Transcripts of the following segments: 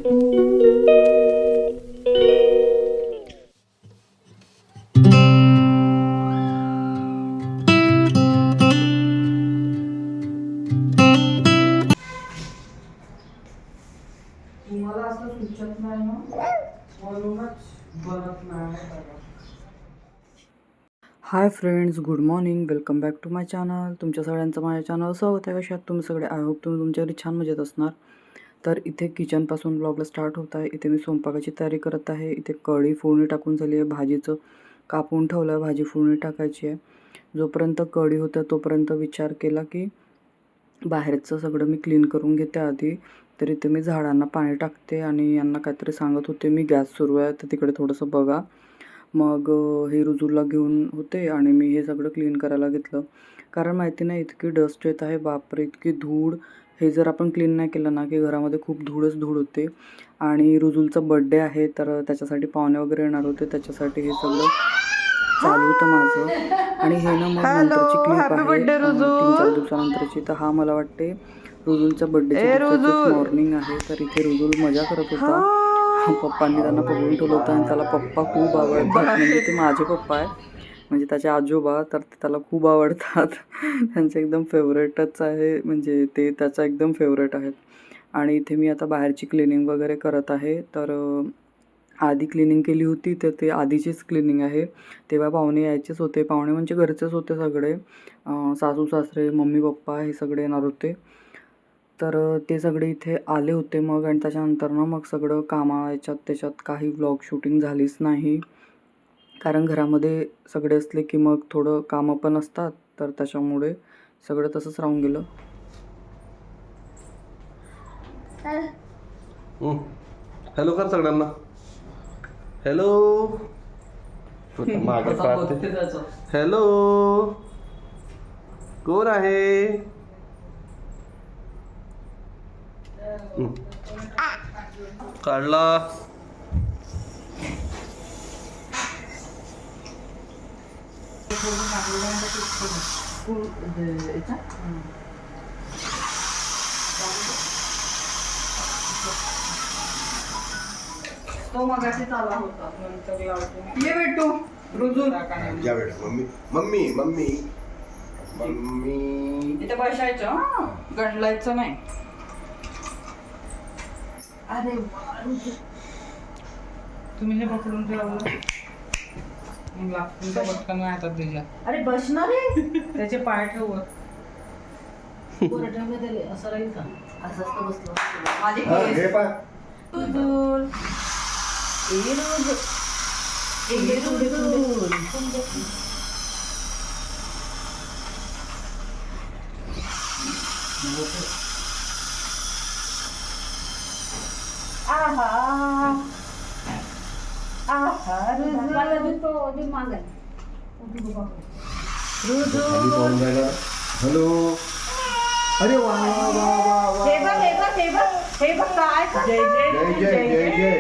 तुम्हाला असं सुचत नाही ना, म्हणूनच बनत नाही. Hi friends, good morning. Welcome back to my channel. तुमच्या सगळ्यांचं माझ्या चॅनल स्वागत आहे. कशा आहात तुम्ही सगळे? आय होप तुम्ही तुमच्या घरी छान मजेत असणार. तर इथे किचनपासून ब्लॉगला स्टार्ट होत आहे. इथे मी स्वयंपाकाची तयारी करत आहे. इथे कढी फोडणी टाकून झाली आहे. भाजीचं कापून ठेवलं आहे. भाजी फोडणी टाकायची आहे. जोपर्यंत कढी होतं तोपर्यंत विचार केला की बाहेरचं सगळं मी क्लीन करून घेते आधी. तर इथे मी झाडांना पाणी टाकते आणि यांना काहीतरी सांगत होते मी, गॅस सुरू आहे तर तिकडे थोडंसं बघा. मग हे रुजूला घेऊन होते आणि मी हे सगळं क्लीन करायला घेतलं. कारण माहिती नाही इतकी डस्ट येत आहे, बापरे इतकी धूळ. हे जर आपण क्लीन नाही केलं ना की घरामध्ये खूप धूळच धूळ होते. आणि रुजूलचा बड्डे आहे तर त्याच्यासाठी पाहुणे वगैरे येणार होते, त्याच्यासाठी हे सगळं चालू होतं माझं. आणि हे ना मग नंतरची क्लिप आहे 3-4 दिवसानंतरची. तर हा मला वाटते रुजूलच्या बड्डेच्या दिवसाचीच मॉर्निंग आहे. तर इथे रुजूल मजा करत होता. पप्पांनी त्यांना पकडून ठेवलं होतं आणि त्याला पप्पा खूप आवडतात. म्हणजे ते माझे पप्पा आहे, म्हणजे त्याचे आजोबा, तर ते त्याला खूप आवडतात. त्यांचे एकदम फेवरेटच आहे, म्हणजे ते त्याचा एकदम फेवरेट आहेत. आणि इथे मी आता बाहेरची क्लिनिंग वगैरे करत आहे. तर आधी क्लिनिंग केली होती तर ते आधीचीच क्लिनिंग आहे. तेव्हा पाहुणे यायचेच होते. पाहुणे म्हणजे घरचेच होते सगळे. सासू सासरे, मम्मी पप्पा हे सगळे येणार होते. तर ते सगळे इथे आले होते मग. आणि त्याच्यानंतर ना मग सगळं कामा त्याच्यात काही व्लॉग शूटिंग झालीच नाही. कारण घरामध्ये सगळे असले की मग थोडं कामं पण असतात, तर त्याच्यामुळे सगळं तसंच राहून गेलं. हॅलो कर सगळ्यांना. हॅलो मागे पाहते. हॅलो कोण आहे? काढला. तो मगाशी चालला होता, नंतर लावतो. ये बेटू रुजू. या बेटा. Mummy mummy mummy mummy. इथे बसायचं, गंडलायचं नाही. अरे वा, रुजू. तुम्ही हे पकडून ठेवलं. तुमच्या पटकन हातात त्याच्या. अरे बसणार आहे त्याचे पाय ठेवत. असं राहील का? असं असतं बसलो माझे केस. रुजूल. ए रुजूल. ए रुजूल. आहा आहा हॅलो. अरे वा वा वा वा. हे बघ काय जय जय जय जय जय.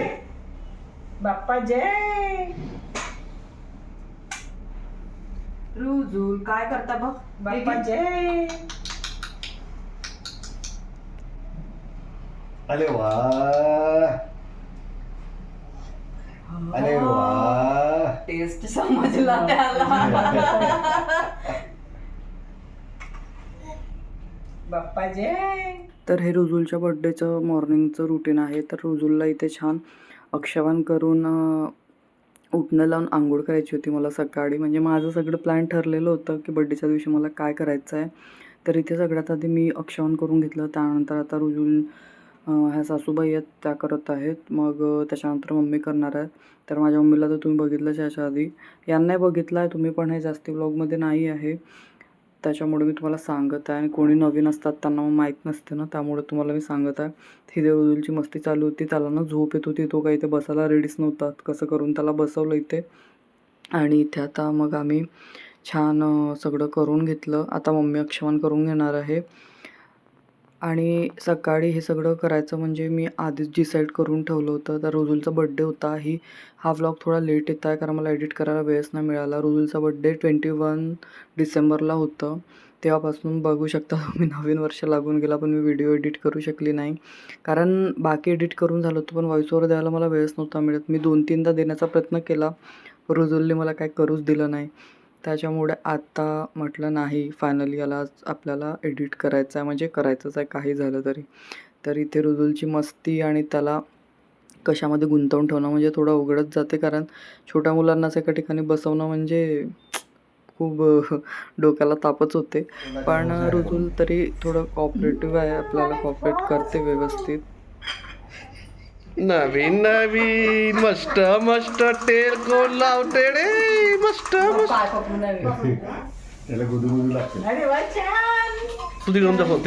बाप्पा जय. रुजूल काय करता बघ. बाप्पा जय. अरे वा. अरे वा. टेस्ट समजला त्याला. बाप्पा जय. तर हे रुजूलच्या बड्डेचं मॉर्निंगचं रुटीन आहे. तर रुजूलला इथे छान अक्षवान करून उठणं लावून आंघोळ करायची होती मला सकाळी. म्हणजे माझं सगळं प्लॅन ठरलेलं होतं की बड्डेच्या दिवशी मला काय करायचं आहे. तर इथे सगळ्यात आधी मी अक्षवान करून घेतलं. त्यानंतर आता रुजूल ह्या सासूबाई आहेत त्या करत आहेत. मग त्याच्यानंतर मम्मी करणार आहे. तर माझ्या मम्मीला तर तुम्ही बघितलंच याच्या आधी. यांनाही बघितलं आहे तुम्ही, पण हे जास्ती व्लॉगमध्ये नाही आहे, त्याच्यामुळे मी तुम्हाला सांगत आहे. आणि कोणी नवीन असतात त्यांना मग माहीत नसते ना, त्यामुळे तुम्हाला मी सांगत आहे. तिथे रुजूलची मस्ती चालू होती. त्याला ना झोप येत होती. तो काही इथे बसायला रेडीच नव्हता. कसं करून त्याला बसवलं इथे. आणि इथे आता मग आम्ही छान सगळं करून घेतलं. आता मम्मी अक्षवान करून घेणार आहे. आणि सकाळी हे सगळं करायचं म्हणजे मी आधीच डिसाईड करून ठेवलं होतं. तर रुजूलचा बड्डे होता. हा व्लॉग थोडा लेट येत आहे कारण मला एडिट करायला वेळच नाही मिळाला. रुजूलचा बड्डे 21 डिसेंबरला होतं. तेव्हापासून बघू शकता तुम्ही नवीन वर्ष लागून गेला, पण मी व्हिडिओ एडिट करू शकली नाही. कारण बाकी एडिट करून झालं होतं, पण व्हॉइस ओव्हर द्यायला मला वेळच नव्हता मिळत. मी 2-3दा देण्याचा प्रयत्न केला, रुजुलने मला काय करूच दिलं नाही. त्याच्यामुळे आता म्हटलं नाही, फायनली याला आपल्याला एडिट करायचं आहे, म्हणजे करायचंच आहे काही झालं तरी. तर इथे रुजुलची मस्ती आणि त्याला कशामध्ये गुंतवून ठेवणं म्हणजे थोडं अवघडच जाते, कारण छोट्या मुलांनाच एका ठिकाणी बसवणं म्हणजे खूप डोक्याला तापच होते. पण रुजुल तरी थोडं कॉपरेटिव्ह आहे, आपल्याला कॉपरेट करते व्यवस्थित. नवीन नवीन मस्त मस्त तेल कोण लावते रे, मस्त मस्त. पाय पकडून नवीन. त्याला गुदू लागते. अरे वा, छान. तू तिकडे फोन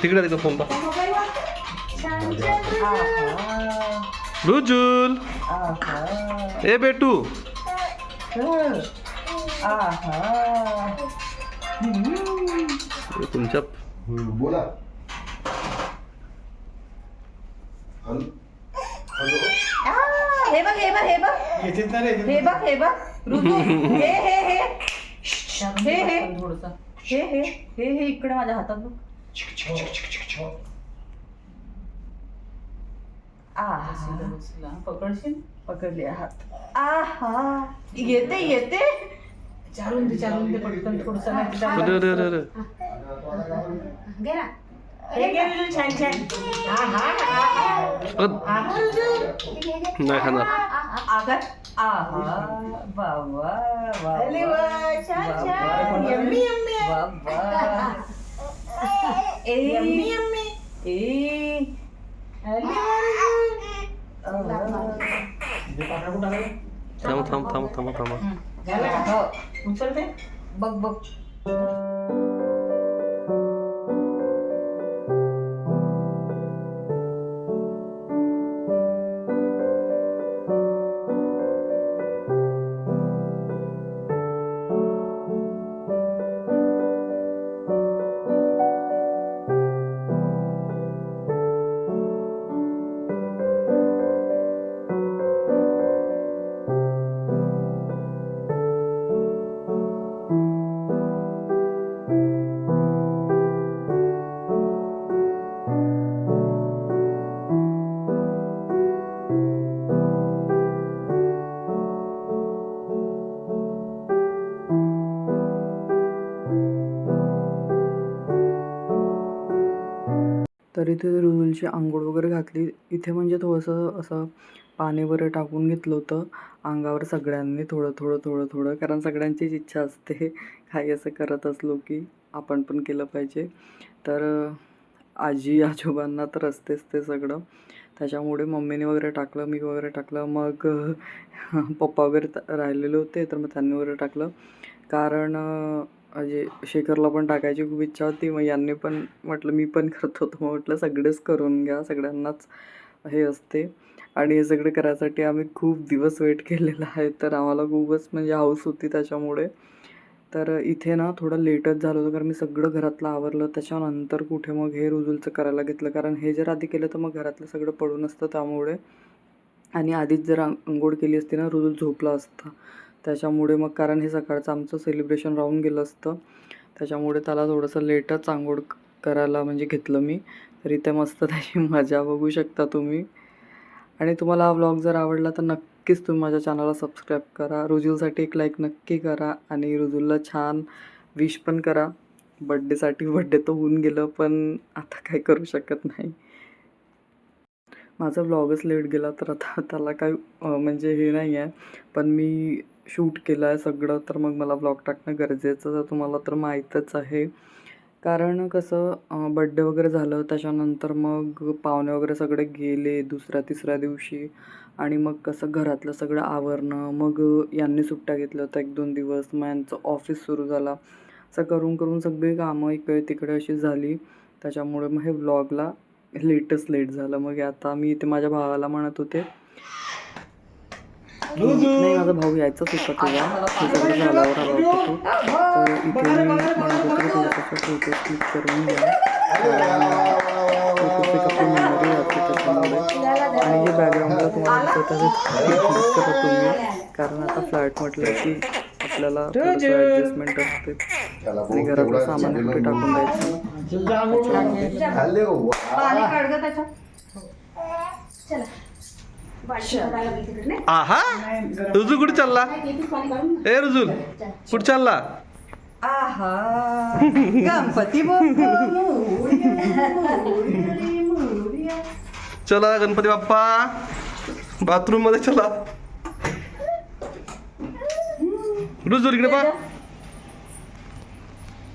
तिकडे तिकडे फोन पा. आहा. रुजुल आहा. ए बेटू, आहा. तुमच्या बोला. Hello hello. हे बघ हे बघ हे बघ हे बघ हे बघ रुजू हे हे हे हे हे हे हे हे हे इकडे माझ्या हातात बघ. पकडशील पकडले हात. आहा येते येते. चारून दे पटकन थोडस अरे अरे अरे अरे. हे घे रुजू, छान छान. नाही खाणार. आगा आहा बाबा बाबा छान छान यम्मी यम्मी बाबा ए यम्मी यम्मी ए थांब. उचलते बघ बघ. तर इथे रुजुलची आंघोळ वगैरे घातली. इथे म्हणजे थोडंसं असं पाणी वगैरे टाकून घेतलं होतं अंगावर सगळ्यांनी, थोडं, कारण सगळ्यांचीच इच्छा असते काही असं करत असलो की आपण पण केलं पाहिजे. तर आजी आजोबांना तर असतेच ते सगळं, त्याच्यामुळे मम्मीने वगैरे टाकलं, मी वगैरे टाकलं, मग पप्पा वगैरे राहिलेले होते तर मग त्यांनी वगैरे टाकलं. कारण म्हणजे शेखरला पण टाकायची खूप इच्छा होती, मग यांनी पण म्हटलं मी पण करत होतो, मग म्हटलं सगळेच करून घ्या, सगळ्यांनाच हे असते. आणि हे सगळं करायसाठी आम्ही खूप दिवस वेट केलेला आहे, तर आम्हाला खूपच म्हणजे हौस होती त्याच्यामुळे. तर इथे ना थोडं लेटच झालं होतं, कारण मी सगळं घरातलं आवरलं, त्याच्यानंतर कुठे मग हे रुजुलचं करायला घेतलं, कारण हे जर आधी केलं तर मग घरातलं सगळं पडून असतं त्यामुळे. आणि आधीच जर आंघोळ केली असती ना रुजुल झोपला असता, त्याच्यामुळे मग कारण हे सकाळचं आमचं सेलिब्रेशन राहून गेलं असतं, त्याच्यामुळे त्याला थोडंसं लेटच आंघोळ करायला म्हणजे घेतलं मी. तर इथे मस्त त्याची मजा बघू शकता तुम्ही. आणि तुम्हाला हा व्लॉग जर आवडला तर नक्कीच तुम्ही माझ्या चॅनलला सबस्क्राईब करा, रुजुलसाठी एक लाईक नक्की करा आणि रुजुलला छान विश पण करा. बड्डे तर होऊन गेलं, पण आता काय करू शकत नाही. माझा व्लॉगच लेट गेला तर आता त्याला काय म्हणजे हे नाही आहे, पण मी शूट केलं आहे सगळं, तर मग मला व्लॉग टाकणं गरजेचं तर तुम्हाला तर माहीतच आहे. कारण कसं बड्डे वगैरे झालं, त्याच्यानंतर मग पाहुणे वगैरे सगळे गेले दुसऱ्या-तिसऱ्या दिवशी, आणि मग कसं घरातलं सगळं आवरणं, मग यांनी सुट्ट्या घेतल्या होत्या 1-2 दिवस, मग यांचं ऑफिस सुरू झाला, असं करून सगळी कामं इकडे तिकडे अशी झाली, त्याच्यामुळे मग हे व्लॉगला लेट झालं. मग आता मी इथे माझ्या भावाला म्हणत होते, नाही माझा भाऊ यायचाच होता तेव्हा, हे सगळं झाल्यावर आला होता तो, तर इथे मी म्हणत होते थोडंसं फोटो क्लिक करून घ्या, फोटोचे कपडे मेमरी राहते त्याच्यामुळे. आणि हे बॅकग्राऊंडला तुम्हाला दिसत आहे क्लिक करा तुम्ही, कारण आता फ्लॅट म्हटलं की आपल्याला थोडंसं ॲडजस्टमेंट असते. त्याला आणि बहुत घरातलं तेवढा सामान चिकन कुठे टाकून द्यायचं. खाल्ले हो. वा. पाणी काढ गं त्याच्यात. चला बाटली भरायला मी तिकडे नाही. आहा रुजू कुठे चालला नाही, तू पाणी काढून ए रुजू कुठे चालला आहा गणपती बाप्पा मोरया. चला गणपती बाप्पा बाथरूम मध्ये चला रुजू इकडे पा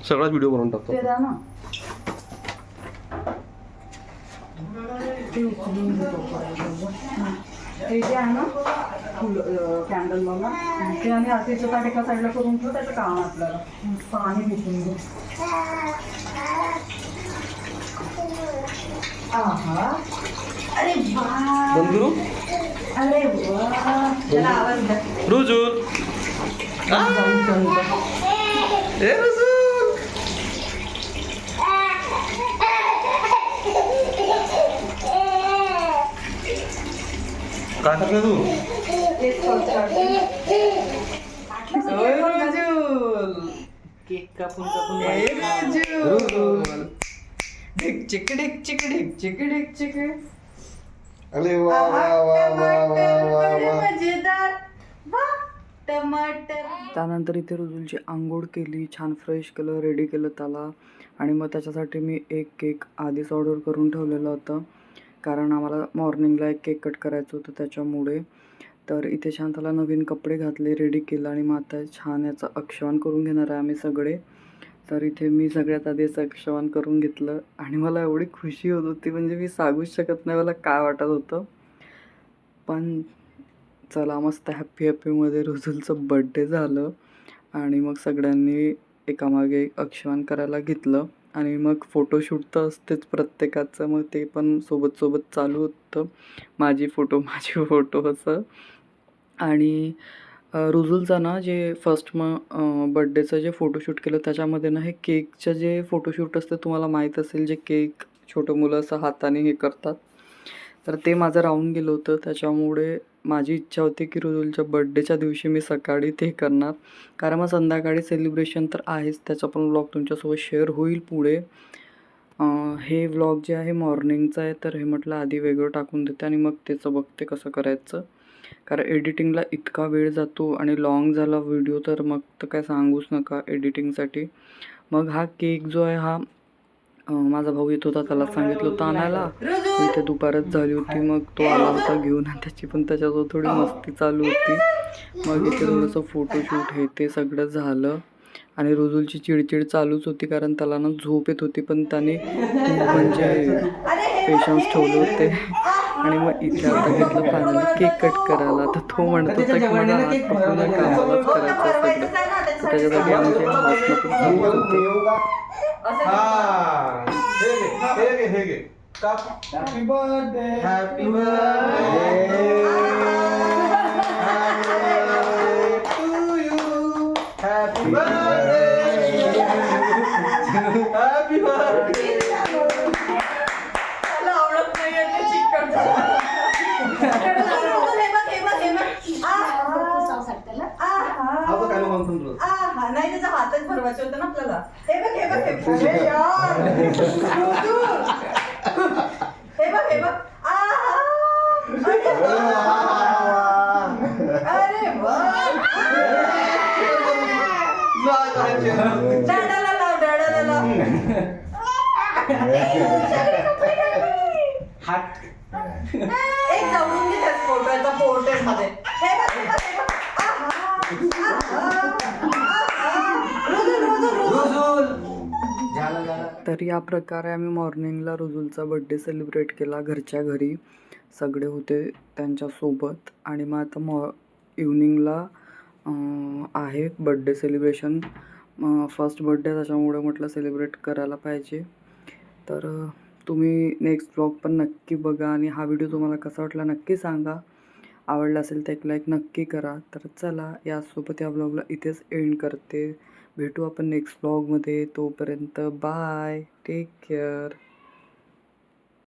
सगळाच व्हिडिओ बनवून टाकतो ते द्या ना. हे जे आहे ना कॅन्डल लावून ते आणि आरतीचं ताट एका साईडला करून ठेव. त्याचं काम आहे आपल्याला पाणी भेटून घेऊ. आहा अरे वा बंद करू अरे वा त्याला आवाज द्या. रुजू ए रुजू काय करणार तू तेच केक कापून कापून अरे वा वा वा वा वा वा वा. मजेदार वा टमाटर. त्यानंतर इथे रुजुलची आंघोळ केली, छान फ्रेश केलं, रेडी केलं त्याला. आणि मग त्याच्यासाठी मी एक केक आधीच ऑर्डर करून ठेवलेलं होतं, कारण आम्हाला मॉर्निंगला एक केक कट करायचं होतं त्याच्यामुळे. तर इथे छान त्याला नवीन कपडे घातले, रेडी केलं आणि मग आता छान याचं अक्षवान करून घेणार आहे आम्ही सगळे. तर इथे मी सगळ्यात आधी याचं अक्षवान करून घेतलं आणि मला एवढी खुशी होत होती, म्हणजे मी सांगूच शकत नाही मला काय वाटत होतं. पण चला मस्त हॅपीमध्ये रुजुलचं बड्डे झालं आणि मग सगळ्यांनी एकामागे एक अक्षवान करायला घेतलं. आणि मग फोटोशूट तर असतेच प्रत्येकाचं, मग ते पण सोबत चालू होतं, माझी फोटो असं. आणि रुजुलचा ना जे फर्स्ट मग बड्डेचं जे फोटोशूट केलं त्याच्यामध्ये ना हे केकचं जे फोटोशूट असतं तुम्हाला माहीत असेल, जे केक छोटं मुलं असं हाताने हे करतात, तर ते माझं राहून गेलं होतं. त्याच्यामुळे माझी इच्छा होती की रुजुलच्या बड्डेच्या दिवशी मी सकाळी ते करणार, कारण मग संध्याकाळी सेलिब्रेशन तर आहेच, त्याचा पण व्लॉग तुमच्यासोबत शेअर होईल पुढे. हे व्लॉग जे आहे मॉर्निंगचं आहे, तर हे म्हटलं आधी वेगळं टाकून देते आणि मग त्याचं बघते कसं करायचं, कारण एडिटिंगला इतका वेळ जातो आणि लॉंग झाला व्हिडिओ तर मग तर काय सांगूच नका एडिटिंगसाठी. मग हा केक जो आहे हा माझा भाऊ येत होता, त्याला सांगितलं होतं आणायला, इथे दुपारच झाली होती, मग तो आला होता घेऊन, त्याची पण त्याच्यासोबत थोडी मस्ती चालू होती. मग इथे थोडंसं फोटोशूट हे ते सगळं झालं आणि रुजुलची चिडचिड चालूच होती, कारण त्याला ना झोप येत होती, पण त्याने म्हणजे पेशन्स ठेवले होते. आणि मग इथे आता घेतलं फायनली केक कट करायला, तर तो म्हणत होता की मला हात पकडून कामालाच करायचं सगळं, त्याच्यासाठी आमचे हसणं पण चालू होते. Happy birthday happy birthday to you happy birthday happy birthday. त्याला आवडत नाही ते चिकट नाही त्याचा हातच भरवायचे होते ना आपल्याला. हे बघ अरे यार हे बघ अरे वा डाडाला लाव एक जाऊन घे त्याच फोटोचा पोर्ट्रेट मध्ये. हे बघ तर या प्रकारे आम्ही मॉर्निंगला रुजुलचा बड्डे सेलिब्रेट केला घरच्या घरी, सगळे होते त्यांच्यासोबत. आणि मग आता इव्हनिंगला आहे बड्डे सेलिब्रेशन, फर्स्ट बड्डे त्याच्यामुळे म्हटलं सेलिब्रेट करायला पाहिजे. तर तुम्ही नेक्स्ट व्लॉग पण नक्की बघा आणि हा व्हिडिओ तुम्हाला कसा वाटला नक्की सांगा. आवडला असेल तर एक लाईक नक्की करा. तर चला यासोबत या व्लॉगला इथेच एंड करते. भेटू आपण नेक्स्ट व्लॉगमध्ये. तोपर्यंत बाय, टेक केअर.